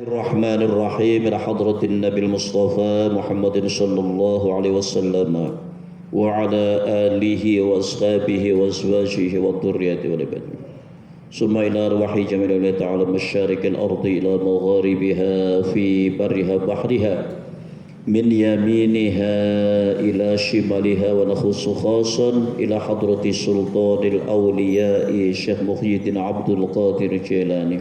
الرحمن الرحيم إلى حضرة النبي المصطفى محمد صلى الله عليه وسلم وعلى آله وأصحابه وأزواجه والذرية والعباد ثم إلى أرواح جميع الله تعالى مشارق الأرض إلى مغاربها في برها بحرها من يمينها إلى شمالها ونخص خاصا إلى حضرة سلطان الأولياء شيخ محي الدين عبد القادر الجيلاني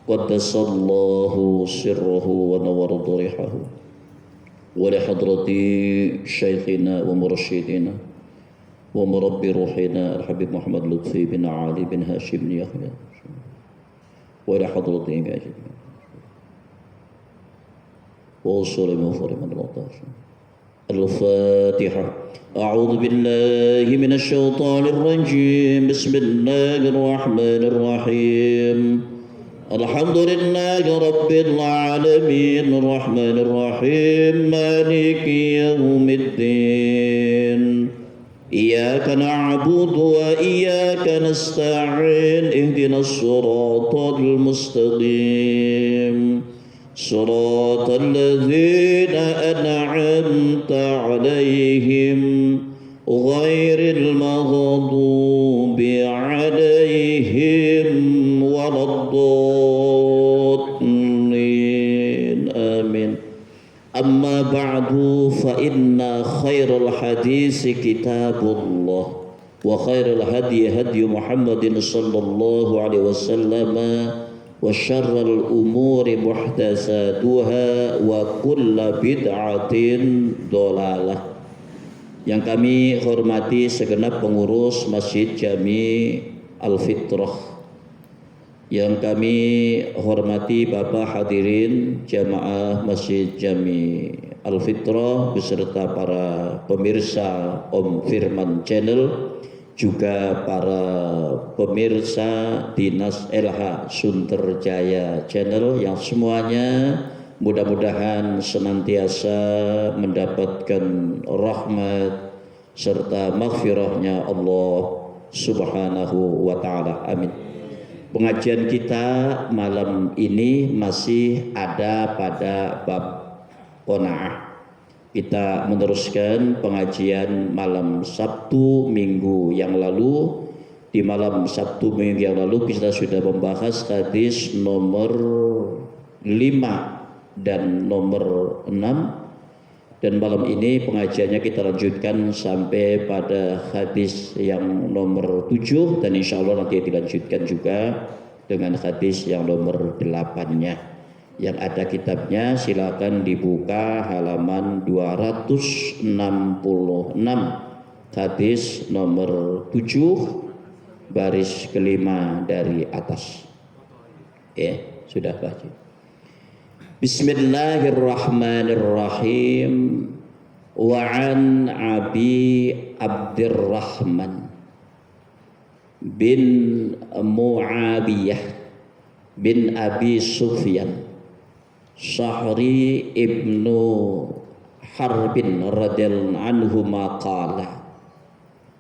قدس الله سره ونور ضريحه ولحضرة شيخنا ومرشدنا ومربي روحنا الحبيب محمد لطفي بن علي بن هاشم بن يحيى ولحضرة وصول مغفر من الله الفاتحة. أعوذ بالله من الشيطان الرجيم. بسم الله الرحمن الرحيم. الحمد لله رب العالمين الرحمن الرحيم مالك يوم الدين إياك نعبد وإياك نستعين اهدنا الصراط المستقيم صراط الذين أنعمت عليهم غير المغضوب عليهم ولا الضالين آمين. أما بعد فإن خير الحديث كتاب الله وخير الهدي هدي محمد صلى الله عليه وسلم وشر الأمور محدثاتها وكل بدعة ضلالة. Yang kami hormati segenap pengurus Masjid Jami Al-Fitrah, yang kami hormati Bapak hadirin jamaah Masjid Jami Al-Fitrah beserta para pemirsa Om Firman Channel, juga para pemirsa Dinas LH Sunterjaya Channel yang semuanya mudah-mudahan senantiasa mendapatkan rahmat serta maghfirahnya Allah Subhanahu wa Ta'ala. Amin. Pengajian kita malam ini masih ada pada bab qanaah. Kita meneruskan pengajian malam Sabtu minggu yang lalu. Di malam Sabtu minggu yang lalu kita sudah membahas hadis nomor 5 dan nomor 6, dan malam ini pengajiannya kita lanjutkan sampai pada hadis yang nomor 7, dan insya Allah nanti dilanjutkan juga dengan hadis yang nomor 8-nya. Yang ada kitabnya silakan dibuka halaman 266, hadis nomor 7 baris kelima dari atas. Sudah baca. Bismillahirrahmanirrahim. Wa an Abi Abdurrahman bin Muawiyah bin Abi Sufyan Syahri ibnu Harbin radhiyallahu anhu maqala,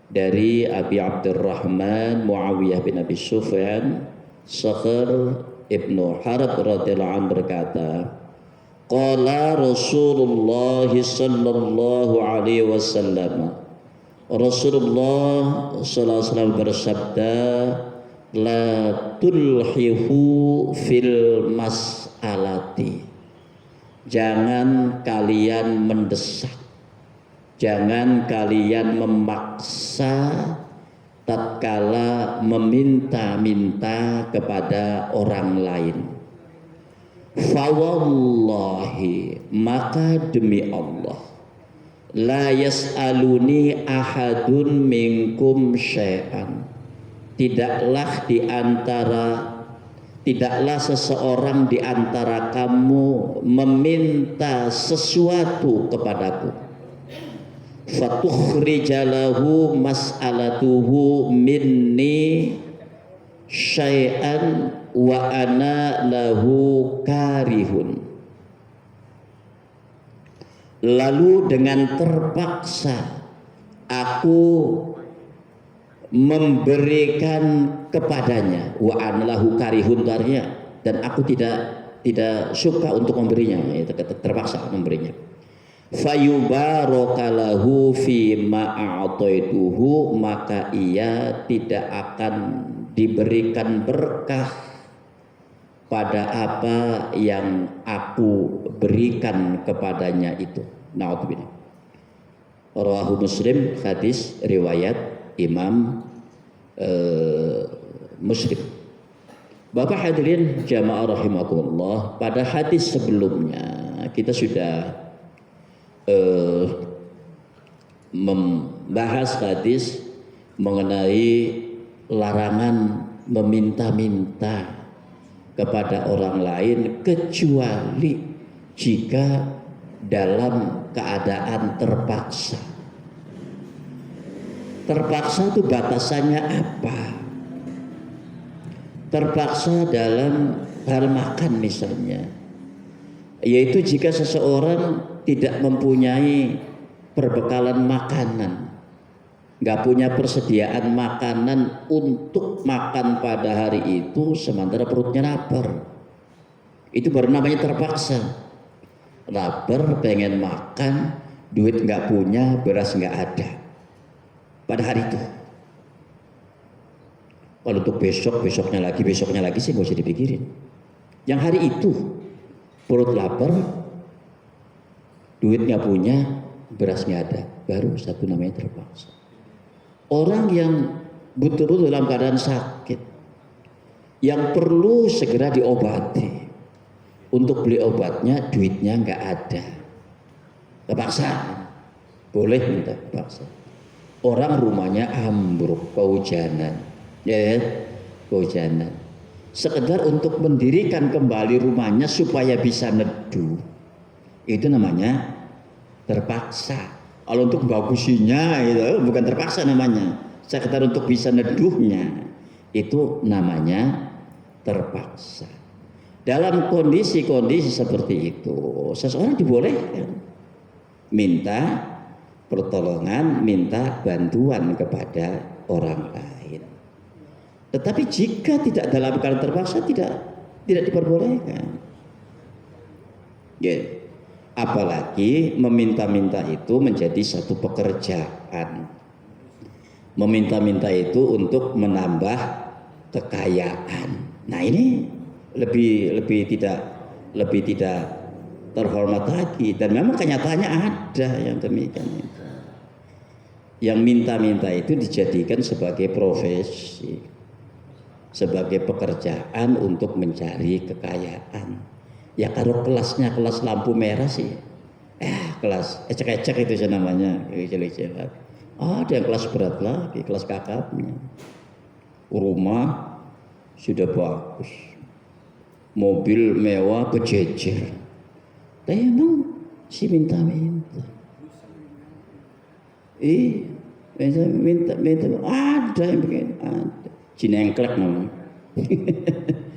dari Abi Abdurrahman Muawiyah bin Abi Sufyan Syahri ibnu Harb radhiyallahu anhu berkata, qala Rasulullah sallallahu alaihi wasallam, Rasulullah sallallahu alaihi wasallam bersabda, la tulhihu fil mas'alati, jangan kalian mendesak, jangan kalian memaksa tatkala meminta-minta kepada orang lain. Fawallahi, maka demi Allah, la yas'aluni ahadun minkum syai'an, tidaklah seseorang di antara kamu meminta sesuatu kepadaku, fatukhrijalahu mas'alatuhu minni syai'an wa ana lahu karihun, lalu dengan terpaksa aku memberikan kepadanya, wa anallahu karihun, dan aku tidak tidak suka untuk memberinya, terpaksa memberinya. Fayubarakalahu fi ma'ataituhu, maka ia tidak akan diberikan berkah pada apa yang aku berikan kepadanya itu. Na'udzubillah. Rawahu Muslim, hadis riwayat Imam Muslim. Bapak hadirin jamaah rahimakumullah, pada hadis sebelumnya kita sudah membahas hadis mengenai larangan meminta-minta kepada orang lain kecuali jika dalam keadaan terpaksa. Terpaksa itu batasannya apa? Terpaksa dalam hal makan misalnya, yaitu jika seseorang tidak mempunyai perbekalan makanan, nggak punya persediaan makanan untuk makan pada hari itu, sementara perutnya lapar, itu baru namanya terpaksa. Lapar, pengen makan, duit nggak punya, beras nggak ada pada hari itu. Kalau untuk besoknya lagi sih nggak usah dipikirin. Yang hari itu perut lapar, duit nggak punya, beras nggak ada, baru satu namanya terpaksa. Orang yang betul-betul dalam keadaan sakit, yang perlu segera diobati, untuk beli obatnya duitnya nggak ada, terpaksa, boleh minta terpaksa. Orang rumahnya ambruk, kehujanan, ya, kehujanan. Sekedar untuk mendirikan kembali rumahnya supaya bisa neduh, itu namanya terpaksa. Kalau untuk bagusinya itu bukan terpaksa namanya. Sekedar untuk bisa neduhnya, itu namanya terpaksa. Dalam kondisi-kondisi seperti itu, seseorang dibolehkan minta pertolongan, minta bantuan kepada orang lain. Tetapi jika tidak dalam keadaan terpaksa, tidak diperbolehkan. Ya. Apalagi meminta-minta itu menjadi satu pekerjaan. Meminta-minta itu untuk menambah kekayaan. Nah, ini lebih tidak terhormat lagi, dan memang kenyataannya ada yang demikian itu. Yang minta-minta itu dijadikan sebagai profesi, sebagai pekerjaan untuk mencari kekayaan. Ya kalau kelasnya kelas lampu merah sih, kelas ecek-ecek itu namanya, ecek-ecek. Ada yang kelas berat lagi, kelas kakapnya. Rumah sudah bagus, mobil mewah berjejer. Tapi emang si minta-minta. Minta ada yang begini, ada. Cinengklek namanya.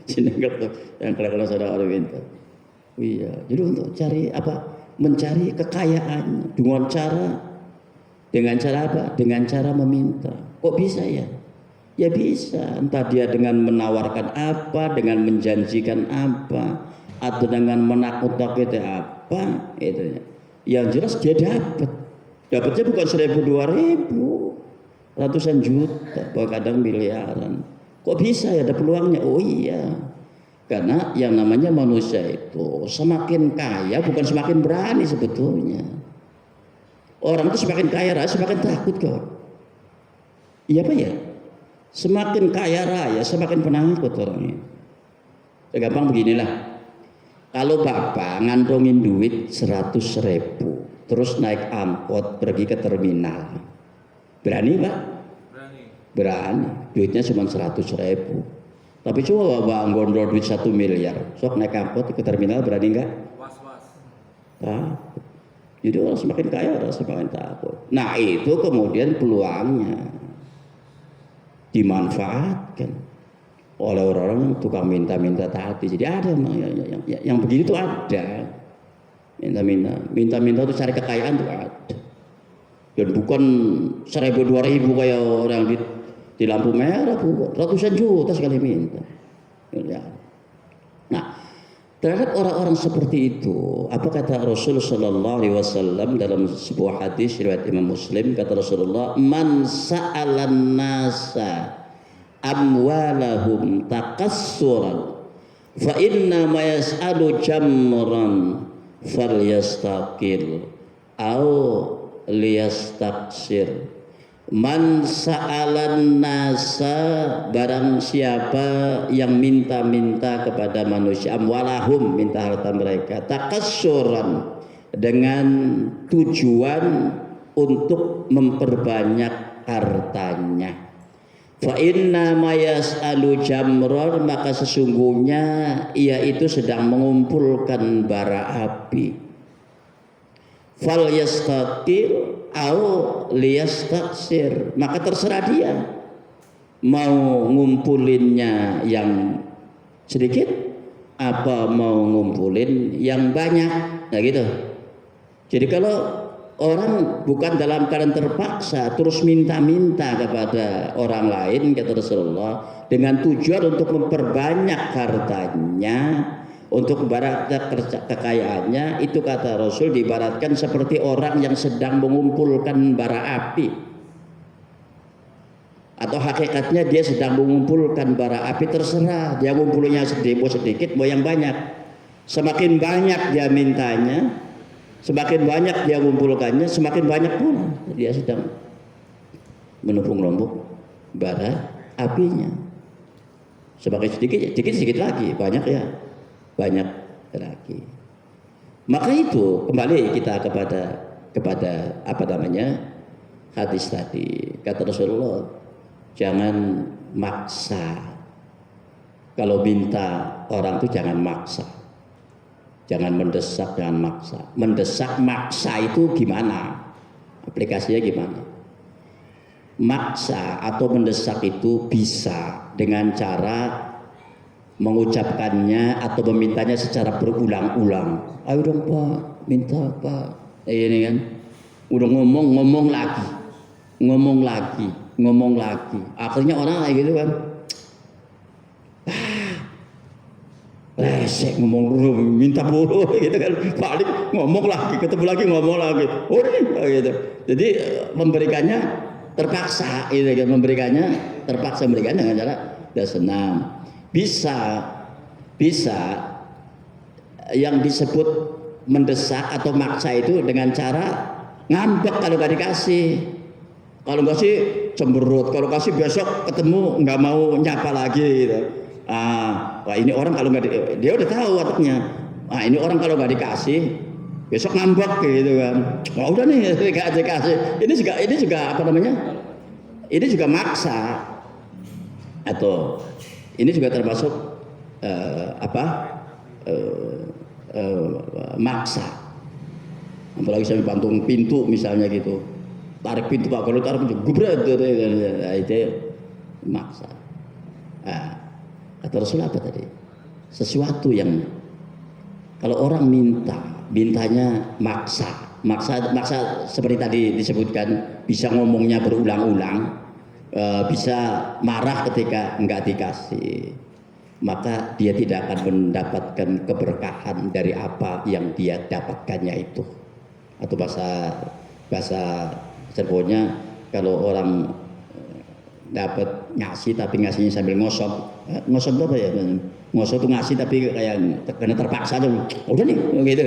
Cinengklek yang kalau saudara minta. Iya, jadi untuk cari apa? Mencari kekayaan dengan cara apa? Dengan cara meminta. Kok bisa ya? Ya bisa. Entah dia dengan menawarkan apa, dengan menjanjikan apa, atau dengan menakut-nakuti apa, itu. Yang jelas dia dapatnya bukan 1.000 2.000, ratusan juta, kadang miliaran. Kok bisa ya ada peluangnya? Oh iya, karena yang namanya manusia itu semakin kaya bukan semakin berani sebetulnya. Orang itu semakin kaya raya semakin takut kok. Iya apa ya? Semakin kaya raya semakin penakut orangnya. Gampang beginilah. Kalau bapak ngantongin duit 100.000, terus naik angkot pergi ke terminal, berani pak? Berani. Duitnya cuma 100.000. Tapi coba bapak gondol duit 1 miliar, sok naik angkot ke terminal, berani nggak? Was-was. Jadi orang semakin kaya orang semakin takut. Nah itu kemudian peluangnya dimanfaatkan oleh orang-orang tukang minta-minta tadi. Jadi ada yang begini tuh ada. Minta-minta itu cari kekayaan tuh ada. Dan bukan 1.000 2.000 kayak orang di lampu merah, ratusan juta sekali minta. Nah, Terhadap orang-orang seperti itu, apa kata Rasul Sallallahu Alaihi Wasallam dalam sebuah hadis riwayat Imam Muslim, kata Rasulullah, man sa'alan nasa amwalahum takassuran fa inna ma yas'alu jamran falyastaqil au liyastaksir. Man sa'alan nasa, barang siapa yang minta-minta kepada manusia, amwalahum, minta harta mereka, takassuran, dengan tujuan untuk memperbanyak hartanya, fa inna ma yas'alu jamran, maka sesungguhnya ia itu sedang mengumpulkan bara api. Fal yastaqil au liyastaksir, maka terserah dia mau ngumpulinnya yang sedikit apa mau ngumpulin yang banyak. Nah gitu. Jadi kalau orang bukan dalam keadaan terpaksa terus minta-minta kepada orang lain, kata Rasulullah, dengan tujuan untuk memperbanyak hartanya, untuk memperbanyak kekayaannya, itu kata Rasul diibaratkan seperti orang yang sedang mengumpulkan bara api, atau hakikatnya dia sedang mengumpulkan bara api. Terserah dia ngumpulinya sedikit mau yang banyak, semakin banyak dia mintanya, semakin banyak dia mengumpulkannya, semakin banyak pula dia sedang menumpuk-numpuk bara apinya. Semakin sedikit lagi, banyak ya banyak lagi. Maka itu kembali kita kepada apa namanya hadis tadi, kata Rasulullah, jangan maksa. Kalau minta orang itu jangan maksa, jangan mendesak, jangan maksa. Mendesak maksa itu gimana? Aplikasinya gimana? Maksa atau mendesak itu bisa dengan cara mengucapkannya atau memintanya secara berulang-ulang. Ayo dong Pak, minta Pak. Ini kan, udah ngomong lagi. Akhirnya orang kayak gitu kan, resek ngomong dulu, minta mulu gitu kan. Balik ngomong lagi, ketemu lagi ngomong lagi. Oh gitu. Jadi memberikannya terpaksa, gitu kan. Memberikannya dengan cara tidak senang. Bisa yang disebut mendesak atau maksa itu dengan cara ngambek kalau nggak dikasih. Kalau nggak sih cemberut, kalau kasih besok ketemu nggak mau nyapa lagi gitu. Wah ini orang kalau nggak dia udah tahu wataknya. Ini orang kalau nggak dikasih besok ngambek gitu kan. Wah udah nih nggak dikasih. Ini juga apa namanya? Ini juga maksa, atau ini juga termasuk maksa. Apalagi sampai bantung pintu misalnya gitu, tarik pintu Pak, kalau tarik pintu gubret, itu maksa. Kata Rasul apa tadi? Sesuatu yang kalau orang mintanya maksa seperti tadi disebutkan, bisa ngomongnya berulang-ulang, bisa marah ketika enggak dikasih, maka dia tidak akan mendapatkan keberkahan dari apa yang dia dapatkannya itu. Atau bahasa Cirebonnya, kalau orang dapat ngasih tapi ngasihnya sambil ngosok itu apa ya? Ngosok itu ngasih tapi kayak karena terpaksa aja. Udah nih gitu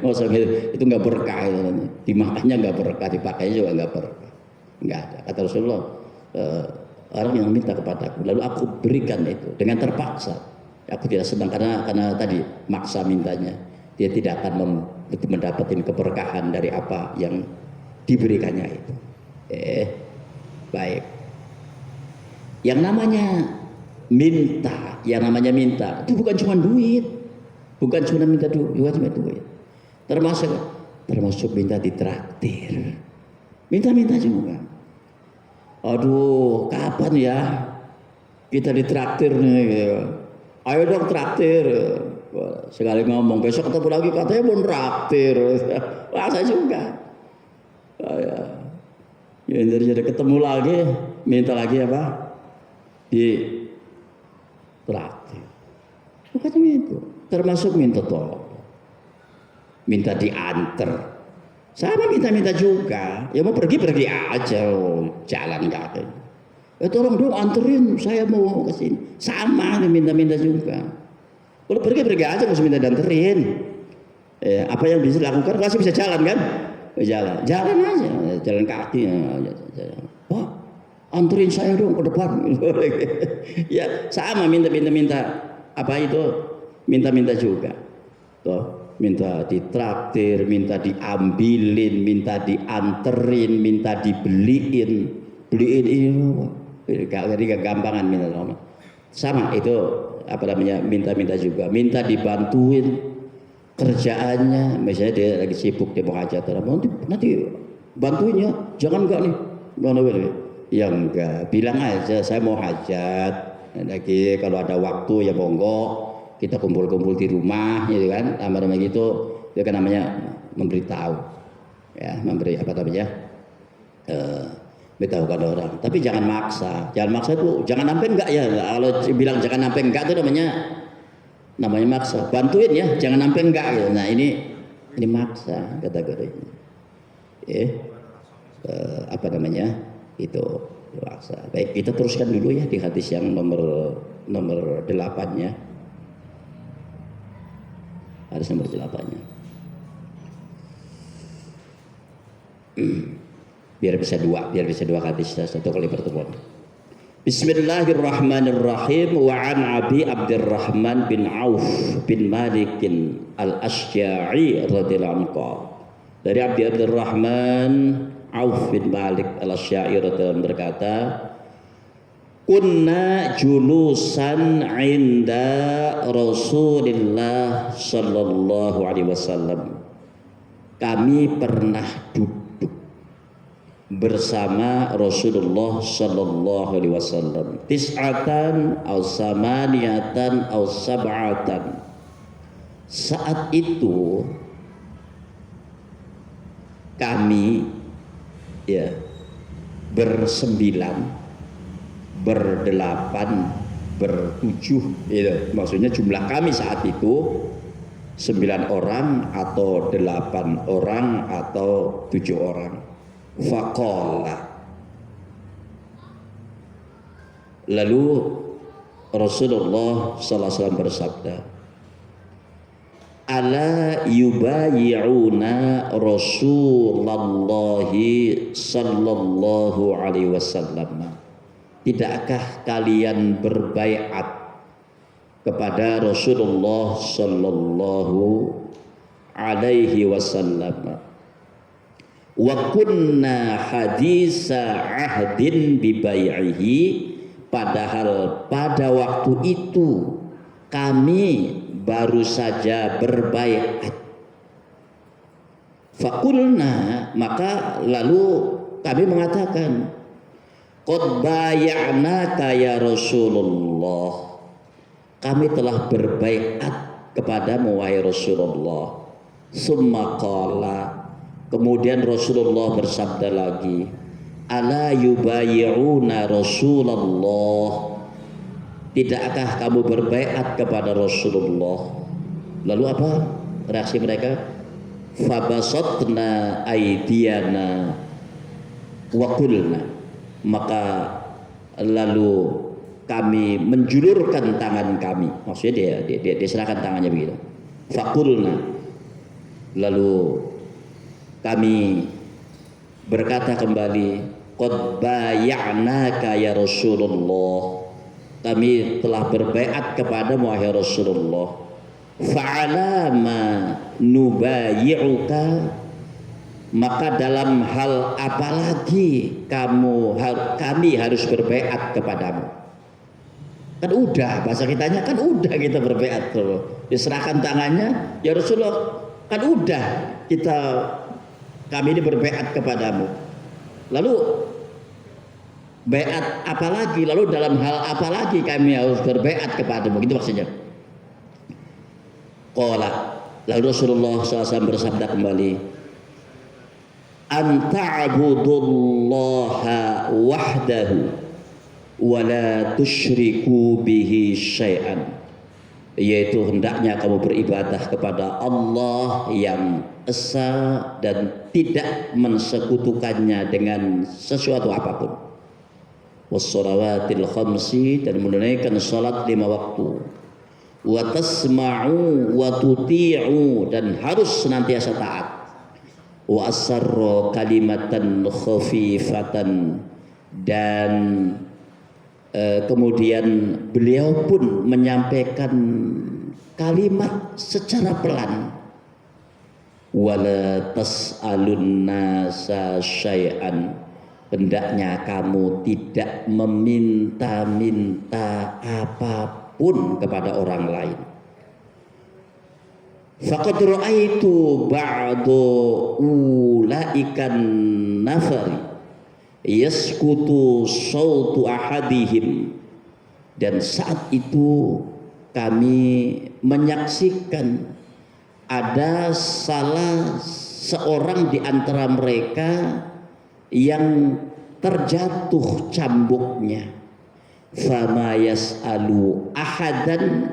ngosok gitu. Itu nggak berkah itu. Dimakannya nggak berkah, dipakainya juga nggak berkah. Nggak ada. Kata Rasulullah, orang yang minta kepadaku lalu aku berikan itu dengan terpaksa, aku tidak senang karena tadi maksa mintanya, dia tidak akan mendapatkan keberkahan dari apa yang diberikannya itu. Baik. Yang namanya minta itu bukan cuma duit, bukan cuma minta duit, termasuk minta ditraktir, minta juga. Aduh, kapan ya kita ditraktir nih? Gitu. Ayo dong traktir. Sekali ngomong, besok ketemu lagi katanya mau traktir. Masa juga. Ya, jadi ketemu lagi, minta lagi apa? Di traktir. Bukannya itu. termasuk minta tolong, minta diantar, sama minta-minta juga. Ya mau pergi aja, jalan kaki. Tolong dong anterin, saya mau ke sini. Sama minta-minta juga. Kalau pergi aja, nggak usah minta dianterin. Apa yang bisa dilakukan, masih bisa jalan kan? Jalan aja, jalan kaki. Pak, anterin saya dong ke depan. Ya sama minta apa itu, minta juga. Tuh, minta ditraktir, minta diambilin, minta dianterin, minta beliin ini gak gampangan minta tolong. Sama itu apa namanya, minta juga, minta dibantuin kerjaannya, misalnya dia lagi sibuk, dia mau hajat, nanti bantuin ya, jangan enggak nih, ya enggak, bilang aja saya mau hajat, lagi kalau ada waktu ya monggo kita kumpul-kumpul di rumah, gitu kan, nama gitu, itu kan namanya memberitahu, ya, memberi apa namanya, beritahukan orang, tapi jangan maksa itu, jangan sampai enggak ya, kalau bilang jangan sampai enggak itu namanya maksa. Bantuin ya, jangan sampai enggak gitu. Nah ini maksa kategorinya. Apa namanya? Itu maksa. Baik, kita teruskan dulu ya di hadis yang nomor 8-nya. Hadis nomor 8-nya. Biar bisa dua hadis satu kali pertemuan. Bismillahirrahmanirrahim. Wa an Abi Abdurrahman bin Auf bin Malik al-Asyja'i radhiyallahu anhu. Dari Abi Abdurrahman Auf bin Malik al-Asyja'i radhiyallahu anhu berkata, kunna julusan inda Rasulillah sallallahu alaihi wasallam. Kami pernah duduk bersama Rasulullah sallallahu alaihi wasallam, tis'atan aw samaniyatan aw sab'atan. Saat itu kami ya bersembilan, berdelapan, bertujuh, itu maksudnya jumlah kami saat itu 9 orang atau 8 orang atau 7 orang. Faqala, lalu Rasulullah sallallahu alaihi wasallam bersabda, ala yubayi'una Rasulullah sallallahu alaihi wasallam. Tidakkah kalian berbaiat kepada Rasulullah sallallahu alaihi wasallam? Wa kunna hadisa ahdin bibai'ihi, padahal pada waktu itu kami baru saja berbaiat. Fakulna, maka lalu kami mengatakan, qad bay'anaka ya Rasulullah, kami telah berbaiat kepadamu wahai Rasulullah. Summa qala, kemudian Rasulullah bersabda lagi, ala yubayi'una Rasulullah, tidakkah kamu berbaiat kepada Rasulullah? Lalu apa reaksi mereka? Fabasatna aydiyana wa qulna, maka lalu kami menjulurkan tangan kami, maksudnya dia serahkan tangannya begitu. Faqulna, lalu kami berkata kembali, qad bay'anaka ya Rasulullah, kami telah berbaiat kepada wahai Rasulullah. Fa'ala ma nubayi'uka, maka dalam hal apa lagi kami harus berbaiat kepadamu? Kan udah, bahasa kitanya kan udah kita berbaiat tuh. Diserahkan tangannya, ya Rasulullah, kan udah kami ini berbaiat kepadamu. Lalu baiat apa lagi? Lalu dalam hal apa lagi kami harus berbaiat kepadamu? Gitu maksudnya. Qala, lalu Rasulullah SAW bersabda kembali, anta'budullaha wahdahu wa la tusyriku bihi syai'an. yaitu hendaknya kamu beribadah kepada Allah yang esa dan tidak mensekutukannya dengan sesuatu apapun. Wassalawatil khamsi, dan menunaikan salat 5 waktu. Wa tasma'u wa tuti'u, dan harus senantiasa taat. Wa asarra kalimatan khafifatan, dan kemudian beliau pun menyampaikan kalimat secara pelan. Wala tas'alun nasa syai'an, hendaknya kamu tidak meminta-minta apapun kepada orang lain. Faqad ra'aitu ba'du ulaikan nafari yaskutu sautu ahadihim, dan saat itu kami menyaksikan ada salah seorang di antara mereka yang terjatuh cambuknya. Fama yas'alu ahadan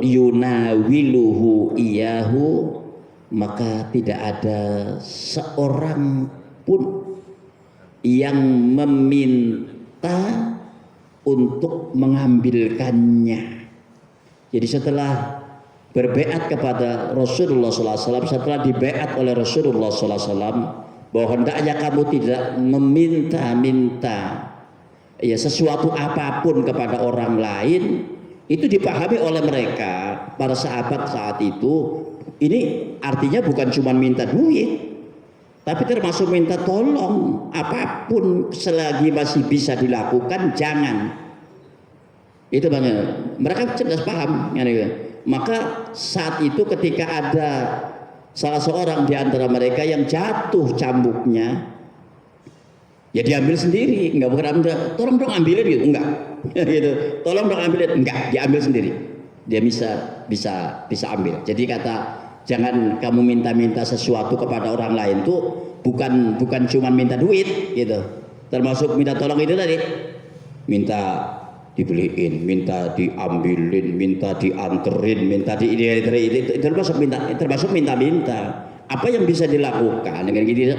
yunawiluhu iyahu, maka tidak ada seorang pun yang meminta untuk mengambilkannya. Jadi setelah berbaiat kepada Rasulullah SAW, setelah dibaiat oleh Rasulullah SAW bahwa hendaknya kamu tidak meminta-minta ya sesuatu apapun kepada orang lain, itu dipahami oleh mereka para sahabat saat itu. Ini artinya bukan cuma minta duit, tapi termasuk minta tolong. Apapun selagi masih bisa dilakukan, jangan. Itu banyak. Mereka cerdas paham. Maka saat itu ketika ada salah seorang di antara mereka yang jatuh cambuknya, ya diambil sendiri. Enggak bukan tolong dong ambilin gitu. Enggak. Gitu. Tolong dong ambilin. Enggak, diambil sendiri. Dia bisa ambil. Jadi kata jangan kamu minta-minta sesuatu kepada orang lain tuh bukan cuma minta duit gitu. Termasuk minta tolong itu tadi, minta dibeliin, minta diambilin, minta dianterin, minta itu termasuk minta-minta. Apa yang bisa dilakukan dengan gini,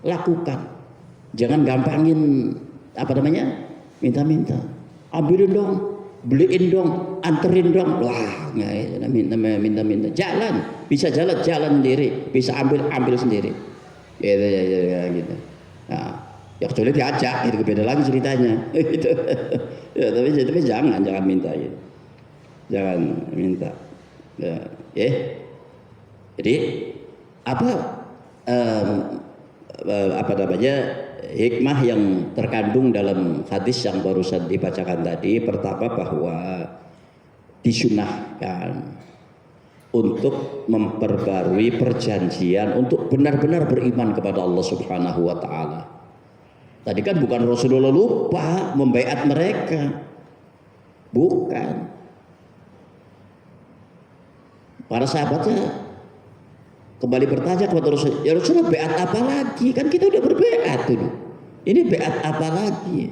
lakukan. Jangan gampangin minta-minta. Ambilin dong, beliin dong, anterin dong. Wah, nggak minta. Bisa jalan sendiri, bisa ambil sendiri. Gitu. Nah, ya kecuali diajak, itu beda lagi ceritanya. Gitu. Ya, tapi jangan minta gitu. Jangan minta. Ya. Jadi hikmah yang terkandung dalam hadis yang barusan dibacakan tadi, pertama bahwa disunahkan untuk memperbarui perjanjian untuk benar-benar beriman kepada Allah Subhanahu wa taala. Tadi kan bukan Rasulullah lupa membaiat mereka. Bukan. Para sahabatnya kembali bertanya kepada Rasul, ya Rasulullah, baiat apa lagi? Kan kita udah berbaiat dulu. Ini baiat apa lagi?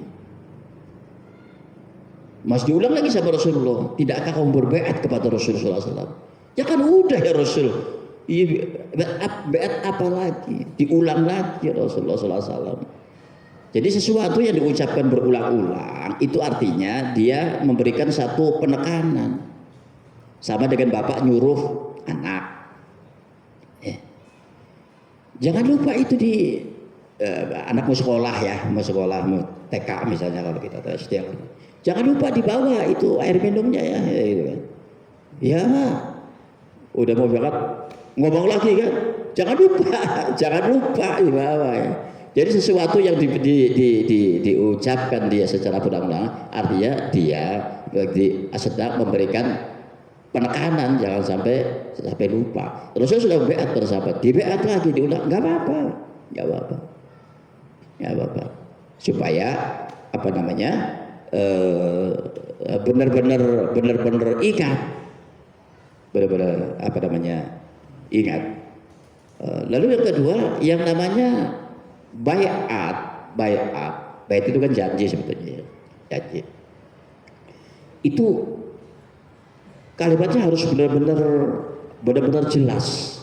Mas diulang lagi sama Rasulullah, tidakkah kamu berbaiat kepada Rasulullah SAW? Ya kan udah ya Rasul. Iya, baiat apa lagi? Diulang lagi Rasulullah SAW. Jadi sesuatu yang diucapkan berulang-ulang itu artinya dia memberikan satu penekanan. Sama dengan bapak nyuruh anak. Jangan lupa itu di anak mau sekolah mau TK misalnya, kalau kita SD. Jangan lupa dibawa itu air minumnya ya. Gitu kan. Ya, udah mau berangkat ngomong lagi kan. Jangan lupa dibawa ya. Jadi sesuatu yang diucapkan dia secara berulang-ulang, artinya dia sedang memberikan penekanan, jangan sampai lupa. Terus sudah baiat bersahabat, dibaiat lagi diulang, nggak apa-apa, supaya benar-benar ingat, ingat. Lalu yang kedua, yang namanya baiat itu kan janji sebetulnya, janji. Itu Kalimatnya harus benar-benar jelas,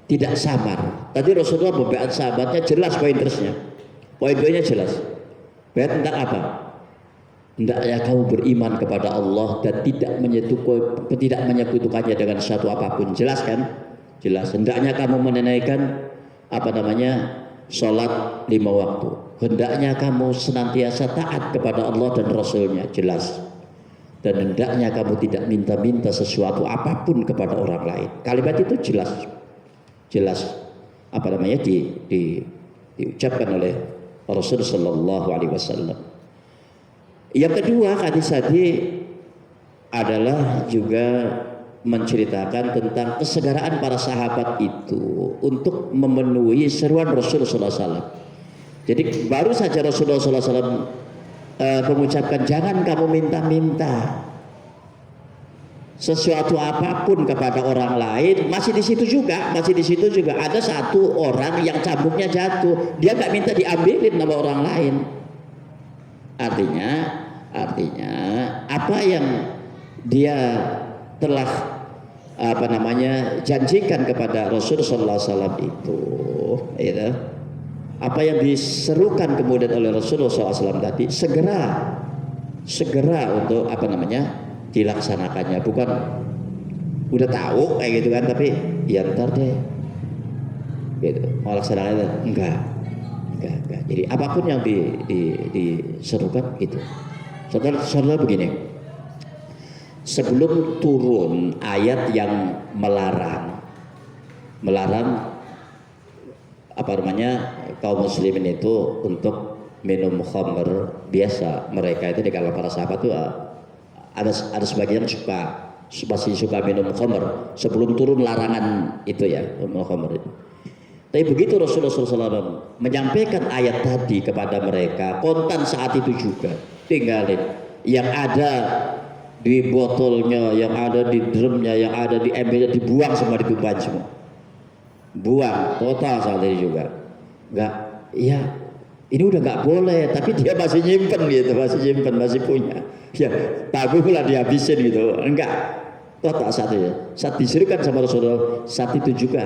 tidak samar. Tadi Rasulullah membaiat sahabatnya jelas pointernya, poin-poinnya jelas. Baiat tentang apa? Hendaknya kamu beriman kepada Allah dan tidak menyekutukannya dengan sesuatu apapun. Jelas kan? Jelas. Hendaknya kamu menunaikan sholat 5 waktu. Hendaknya kamu senantiasa taat kepada Allah dan Rasulnya. Jelas. Dan hendaknya kamu tidak minta-minta sesuatu apapun kepada orang lain. Kalimat itu jelas. Diucapkan oleh Rasulullah Sallallahu Alaihi Wasallam. Yang kedua, hadis tadi adalah juga menceritakan tentang kesegaraan para sahabat itu untuk memenuhi seruan Rasulullah SAW. Jadi baru saja Rasulullah SAW mengucapkan jangan kamu minta-minta sesuatu apapun kepada orang lain. Masih di situ juga ada satu orang yang cambuknya jatuh, dia nggak minta diambilin sama orang lain. Artinya apa yang dia telah janjikan kepada Rasulullah SAW itu, ya, apa yang diserukan kemudian oleh Rasulullah SAW tadi segera untuk dilaksanakannya. Bukan udah tahu kayak gitu kan, tapi ya ntar deh gitu mau laksanakannya enggak. Jadi apapun yang diserukan itu. Saudara begini, sebelum turun ayat yang melarang kaum muslimin itu untuk minum khamr biasa. Mereka itu di kalangan para sahabat itu ada sebagian masih suka minum khamr sebelum turun larangan itu ya, minum khamr itu. Tapi begitu Rasulullah SAW menyampaikan ayat tadi kepada mereka, kontan saat itu juga tinggalin yang ada di botolnya, yang ada di drumnya, yang ada di embernya, dibuang semua, ditumpahin semua, buang total saat itu juga. Enggak, ya ini udah nggak boleh, tapi dia masih nyimpen gitu, masih punya. Ya tabunglah dihabisin gitu, enggak total saat itu. Saat disuruhkan sama Rasulullah, saat itu juga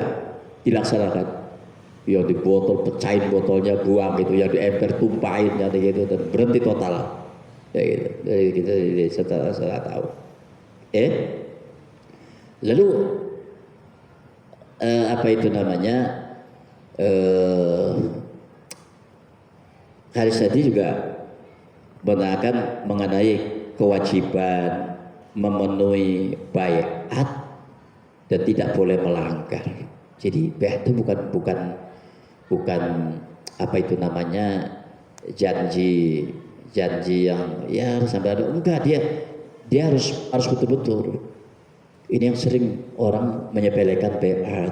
dilaksanakan. Yang di botol pecahin botolnya, buang gitu, yang di ember tumpahin gitu, dan berhenti total ya gitu. Dari kita setelah tahu lalu hadis tadi juga menerangkan mengenai kewajiban memenuhi baiat dan tidak boleh melanggar. Jadi baiat itu bukan janji yang ya sampai ada, enggak, dia harus betul-betul. Ini yang sering orang menyepelekan baiat,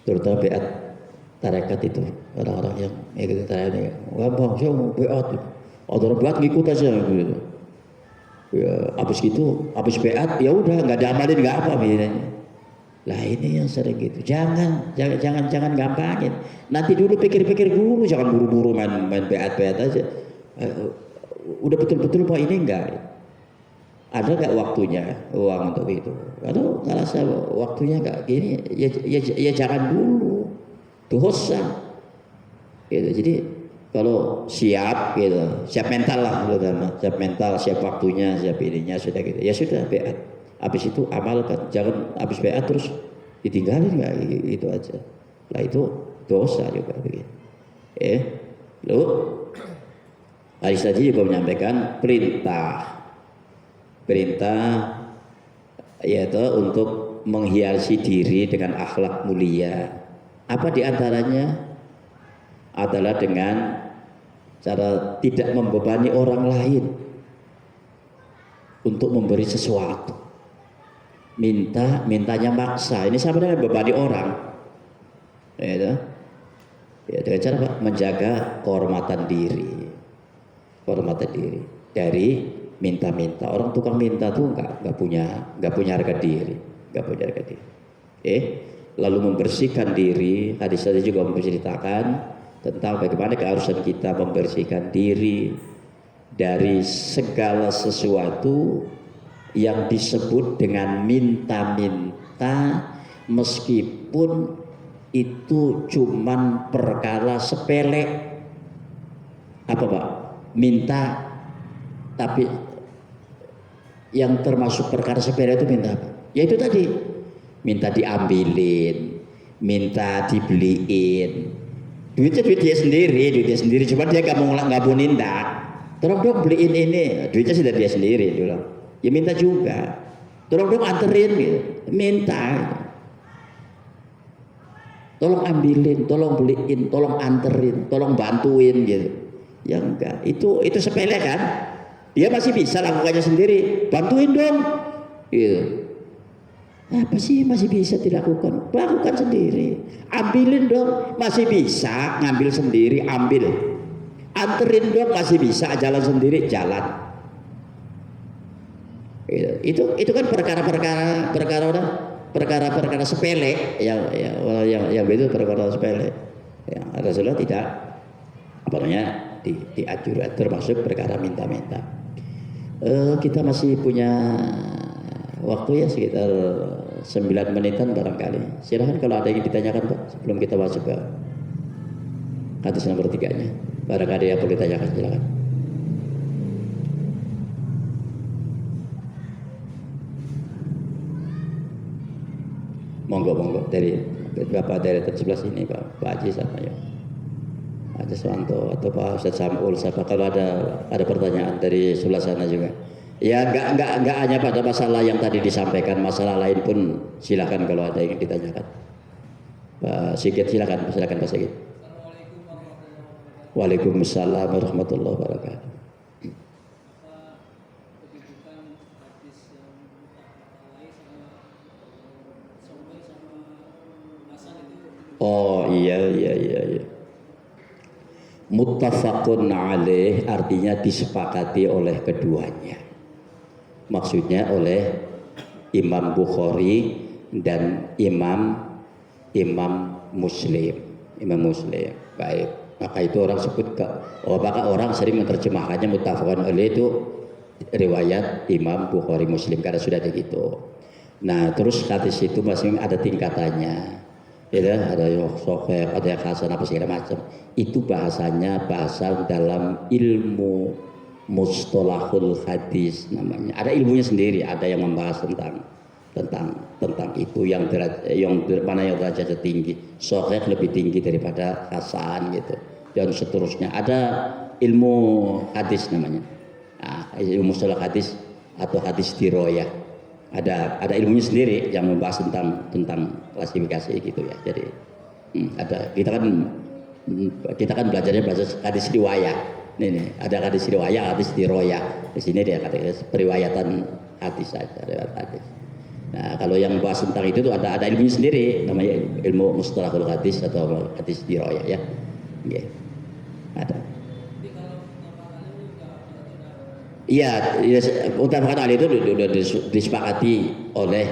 terutama baiat tarekat itu, orang-orang yang ikut tarekat, gampang saya mau baiat, orang baiat ngikut aja gitu. Ya habis baiat ya udah nggak diamalin nggak apa bedanya. Lah ini yang sering gitu. Jangan gampangin. Nanti dulu pikir-pikir dulu, jangan buru-buru main baiat aja. Udah betul-betul Pak ini enggak. Ada enggak waktunya uang untuk itu? Kalau nggak rasa waktunya enggak gini, ya jangan dulu. Dosa. Gitu. Jadi kalau siap gitu, siap mental lah, siap mental, siap waktunya, siap ininya sudah gitu. Ya sudah baiat. Habis itu amalkan, jangan habis baiat terus ditinggalin, nggak itu aja. Lah itu dosa juga begitu. Lalu hadis tadi juga menyampaikan perintah yaitu untuk menghiasi diri dengan akhlak mulia. Apa diantaranya adalah dengan cara tidak membebani orang lain untuk memberi sesuatu. Mintanya maksa, ini sama dengan bebani orang, ya dengan cara apa? Menjaga kehormatan diri dari minta-minta. Orang tukang minta tuh nggak punya harga diri, lalu membersihkan diri. Hadis tadi juga menceritakan tentang bagaimana keharusan kita membersihkan diri dari segala sesuatu yang disebut dengan minta-minta, meskipun itu cuman perkara sepele. Apa Pak? Minta, tapi yang termasuk perkara sepele itu minta apa? Ya itu tadi, minta diambilin, minta dibeliin. Duitnya duit dia sendiri, cuma dia nggak mau nindak. Tolong dong beliin ini, duitnya sudah dia sendiri dulu. Ya minta juga. Tolong dong anterin gitu, minta. Tolong ambilin, tolong beliin, tolong anterin, tolong bantuin gitu. Ya enggak, itu sepele kan? Dia masih bisa lakukannya sendiri. Bantuin dong, gitu. Apa sih masih bisa dilakukan? Lakukan sendiri. Ambilin dong, masih bisa ngambil sendiri, ambil. Anterin dong, masih bisa jalan sendiri, jalan. Itu kan perkara-perkara sepele yang itu perkara sepele. Ya, Rasulullah tidak apa namanya diatur termasuk perkara minta-minta. Kita masih punya waktu ya sekitar 9 menitan barangkali. Silahkan kalau ada yang ditanyakan Pak sebelum kita masuk ke hadis nomor 3-nya. Barangkali yang boleh ditanyakan, silakan. Monggo dari Bapak dari sebelah sini Pak Haji sama ya. Haji Swanto atau Pak Ustadz Samul, siapa kalau ada pertanyaan dari sebelah sana juga. Ya enggak hanya pada masalah yang tadi disampaikan, masalah lain pun silakan kalau ada yang ditanyakan. Pak Sigit silakan Pak Sigit. Waalaikumsalam warahmatullahi wabarakatuh. Oh iya. Muttafaqun alaih artinya disepakati oleh keduanya. Maksudnya oleh Imam Bukhari dan Imam Muslim. Baik. Maka itu orang sebut maka orang sering menerjemahkannya muttafaqun alaih itu riwayat Imam Bukhari Muslim karena sudah begitu. Nah, terus hadis itu masih ada tingkatannya. Ya, ada yang sahih, ada yang hasan apa segala macam. Itu bahasanya bahasa dalam ilmu mustalahul hadis namanya. Ada ilmunya sendiri, ada yang membahas tentang itu yang mana yang derajatnya tinggi. Sahih lebih tinggi daripada hasan gitu. Dan seterusnya. Ada ilmu hadis namanya. Nah, ilmu mustalah hadis atau hadis diroyah. Ada ilmunya sendiri yang membahas tentang klasifikasi gitu ya. Jadi ada kita kan belajarnya hadis riwayah. Nih ada hadis riwayah, hadis diroyah. Di sini dia kata periwayatan hadis saja, riwayat hadis. Nah, kalau yang bahas tentang itu tuh ada ilmunya sendiri namanya ilmu mustalahul hadis atau hadis diroyah ya. Yeah. Ada. Iya, muttafaqun alaih itu sudah disepakati oleh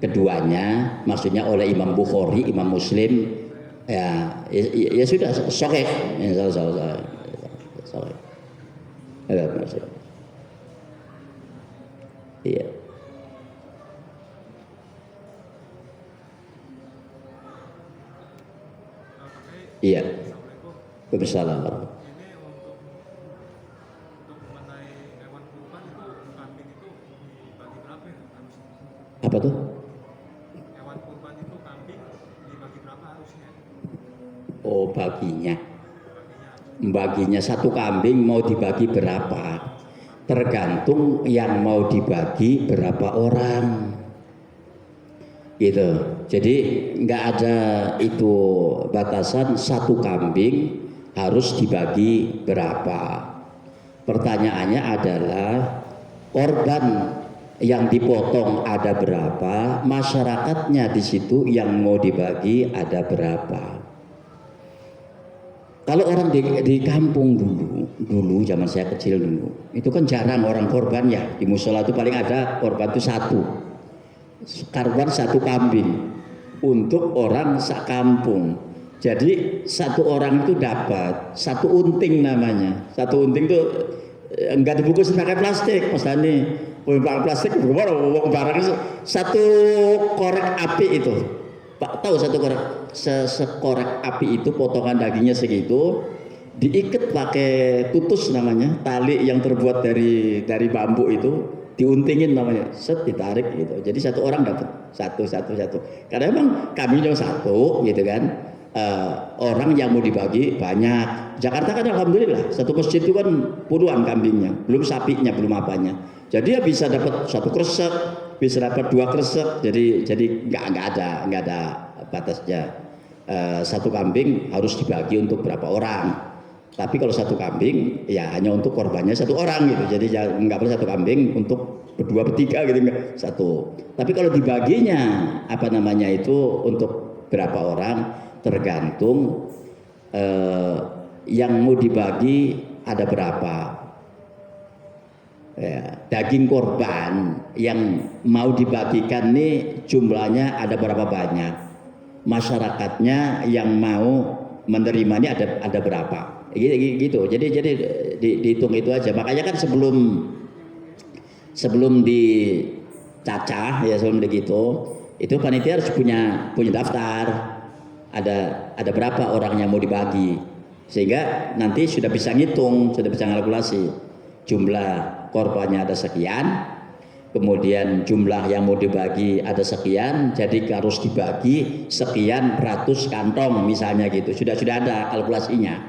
keduanya, maksudnya oleh Imam Bukhari, Imam Muslim, ya sudah sahih, sahih. Ada maksud. Iya. Iya. Waalaikumsalam. Apa tuh? Hewan kurban itu kambing dibagi berapa harusnya? Oh baginya satu kambing mau dibagi berapa? Tergantung yang mau dibagi berapa orang. Gitu. Jadi nggak ada itu batasan satu kambing harus dibagi berapa. Pertanyaannya adalah korban yang dipotong ada berapa, masyarakatnya di situ yang mau dibagi ada berapa. Kalau orang di kampung dulu zaman saya kecil dulu, itu kan jarang orang korban ya. Di musola itu paling ada korban itu satu kambing untuk orang sekampung. Jadi satu orang itu dapat satu unting namanya. Satu unting itu enggak dibungkus pakai plastik, Mas Dani. Barang plastik gimana barang satu korek api itu. Pak tahu satu korek sekorek api itu potongan dagingnya segitu diikat pakai tutus namanya, tali yang terbuat dari bambu itu diuntingin namanya, set ditarik gitu. Jadi satu orang dapat satu. Karena emang kambingnya satu gitu kan. Orang yang mau dibagi banyak. Jakarta kan alhamdulillah satu masjid itu kan puluhan kambingnya, belum sapinya, belum apanya. Jadi ya bisa dapat satu kresek, bisa dapat 2 kresek. Jadi nggak ada batasnya. Satu kambing harus dibagi untuk berapa orang. Tapi kalau satu kambing ya hanya untuk korbannya satu orang gitu. Jadi nggak perlu satu kambing untuk berdua bertiga gitu enggak satu. Tapi kalau dibaginya apa namanya itu untuk berapa orang tergantung yang mau dibagi ada berapa. Ya, daging korban yang mau dibagikan nih jumlahnya ada berapa banyak, masyarakatnya yang mau menerima ini ada berapa gitu. Jadi dihitung itu aja. Makanya kan sebelum dicacah ya, sebelum begitu itu panitia harus punya daftar ada berapa orang yang mau dibagi, sehingga nanti sudah bisa ngitung, sudah bisa kalkulasi jumlah korbannya ada sekian, kemudian jumlah yang mau dibagi ada sekian, jadi harus dibagi sekian ratus kantong misalnya gitu. Sudah ada kalkulasinya.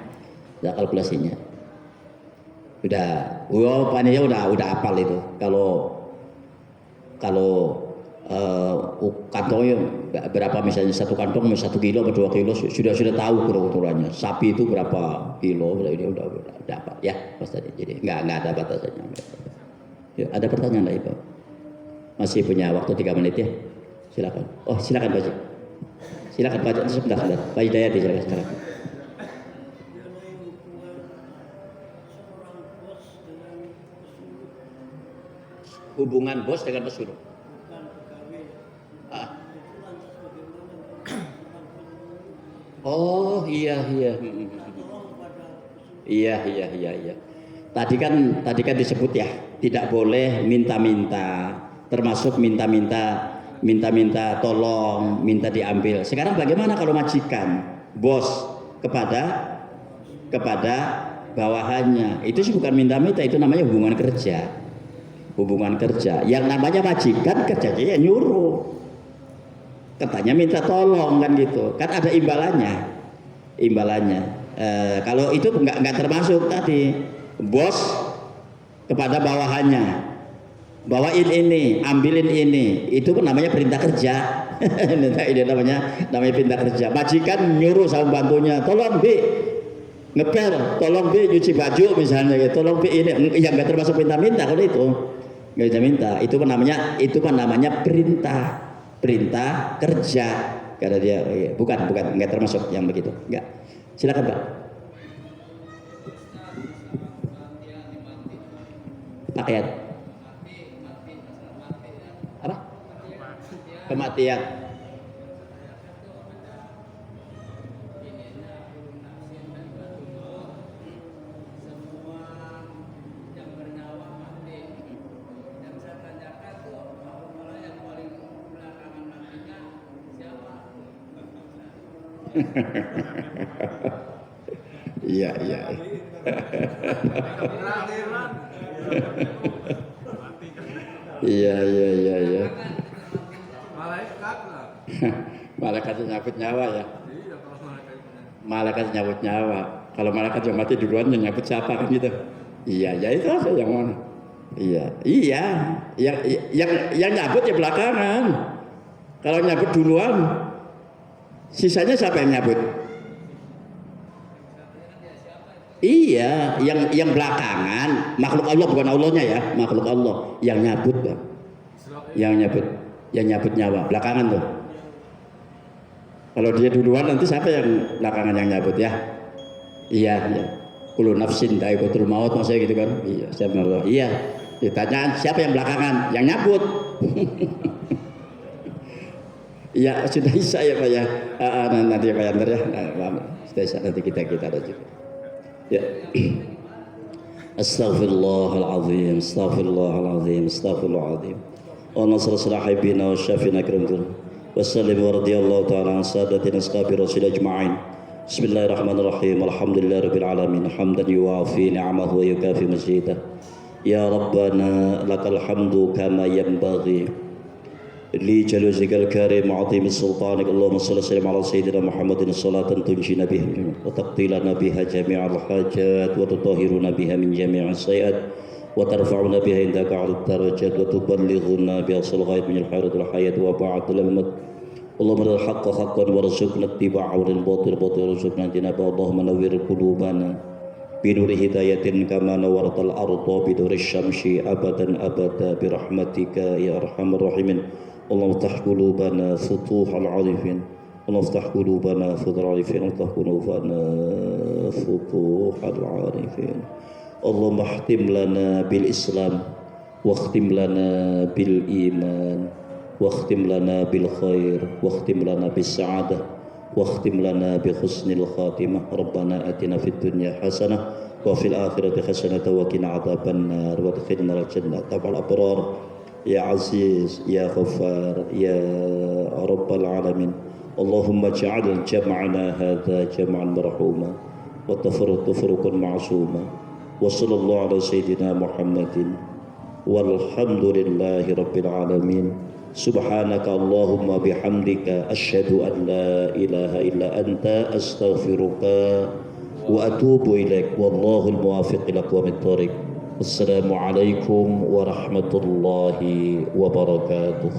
Panitia udah hafal itu. Kalau kantongnya berapa, misalnya satu kantong 1 kilo atau 2 kilo, sudah tahu ukurannya. Sapi itu berapa kilo, udah dapat ya Mas tadi. Jadi nggak ada batasannya. Ya, ada pertanyaan lagi Pak? Masih punya waktu 3 menit ya? Silakan. Oh silakan Pak. Silakan Pak. Sebentar. Pak Hidayati silakan. Hubungan bos dengan pesuruh. Oh iya. Iya. Tadi kan disebut ya, tidak boleh minta-minta, termasuk minta-minta tolong, minta diambil. Sekarang bagaimana kalau majikan, bos kepada bawahannya? Itu sih bukan minta-minta, itu namanya hubungan kerja. Yang namanya majikan kerjanya ya nyuruh. Katanya minta tolong kan gitu, kan ada imbalannya. Kalau itu nggak termasuk tadi, bos kepada bawahannya, bawain ini, ambilin ini, itu kan namanya perintah kerja. Ini namanya perintah kerja. Majikan nyuruh sama bantunya, tolong Bi ngepel, tolong Bi nyuci baju misalnya, gitu. Tolong Bi ini, yang nggak termasuk minta-minta kalau itu nggak bisa minta. Itu kan namanya perintah kerja, karena dia bukan nggak termasuk yang begitu, nggak. Silakan Pak. Pakaian apa? Kematian. Iya. Iya. Malaikat nyabut nyawa ya. Malaikat nyabut nyawa. Kalau malaikat yang mati duluan yang nyabut siapa kan gitu. Iya, ya itu aja yang mana. Iya. Yang nyabut ya belakangan. Kalau nyabut duluan, sisanya siapa yang nyabut? Iya, yang belakangan, makhluk Allah, bukan Allahnya ya, makhluk Allah yang nyabut Bang. Yang nyabut nyawa belakangan tuh. Kalau dia duluan nanti siapa yang belakangan yang nyabut ya? Iya. Kullu nafsin dha'iqatul maut, maksudnya gitu kan? Iya, siapa Allah? Iya. Ditanya siapa yang belakangan? Yang nyabut. Iya, sudah bisa ya Pak ya. Nanti ya Pak Yantar ya. Sudah bisa, nanti kita ada juga. Ya. Astaghfirullahalazim, astaghfirullahalazim, astaghfirullahalazim. Allah sallallahu habibina wa syafina akramkum. Wassalim wa radiyallahu ta'ala an sadatina ashabi rasul ajma'in. Bismillahirrahmanirrahim. Alhamdulillahirabbil alamin. Hamdan yuwafi ni'amahu wa yukafi mazidah. Ya Rabbana lakal hamdu kama yanbaghi li jaluzikal karim wa 'azimi sultanik. Allahumma shalli wa sallim ala sayyidina Muhammadin salatan tunjina biha wa taqtilana biha jami'al hajat wa tutahhiruna biha min jami'is sayiat wa tarfa'una biha indaka 'alal darajat wa tuballighuna biha ghayat min al-hayat wal hayat wa ba'd al-maut. Allahumma al haqqa haqqan warzuqna ittiba'ahu wal batil batilan warzuqna ijtinaba. Allahumma nawwir qulubana binuri hidayatin kama nawwartal arda binuri syamsi abadan abada birahmatika ya arhamar rahimin. اللهم افتح قلوبنا فتوح العارفين. اللهم افتح قلوبنا فتوح العارفين. افتح قلوبنا فتوح العارفين. اللهم اختم لنا بالإسلام واختم لنا بالإيمان واختم لنا بالخير واختم لنا بالسعادة واختم لنا بحسن الخاتمة. ربنا آتنا في الدنيا حسنة وفي الآخرة حسنة وقنا عذاب النار وادخلنا الجنة تبع الأبرار يا عزيز يا غفار يا رب العالمين. اللهم اجعل جمعنا هذا جمعا مرحوما والتفرق تفرقا معصوما. وصلى الله على سيدنا محمد والحمد لله رب العالمين. سبحانك اللهم بحمدك أشهد أن لا إله إلا أنت أستغفرك وأتوب إليك والله الموافق لأقوم الطريق. السلام عليكم ورحمة الله وبركاته.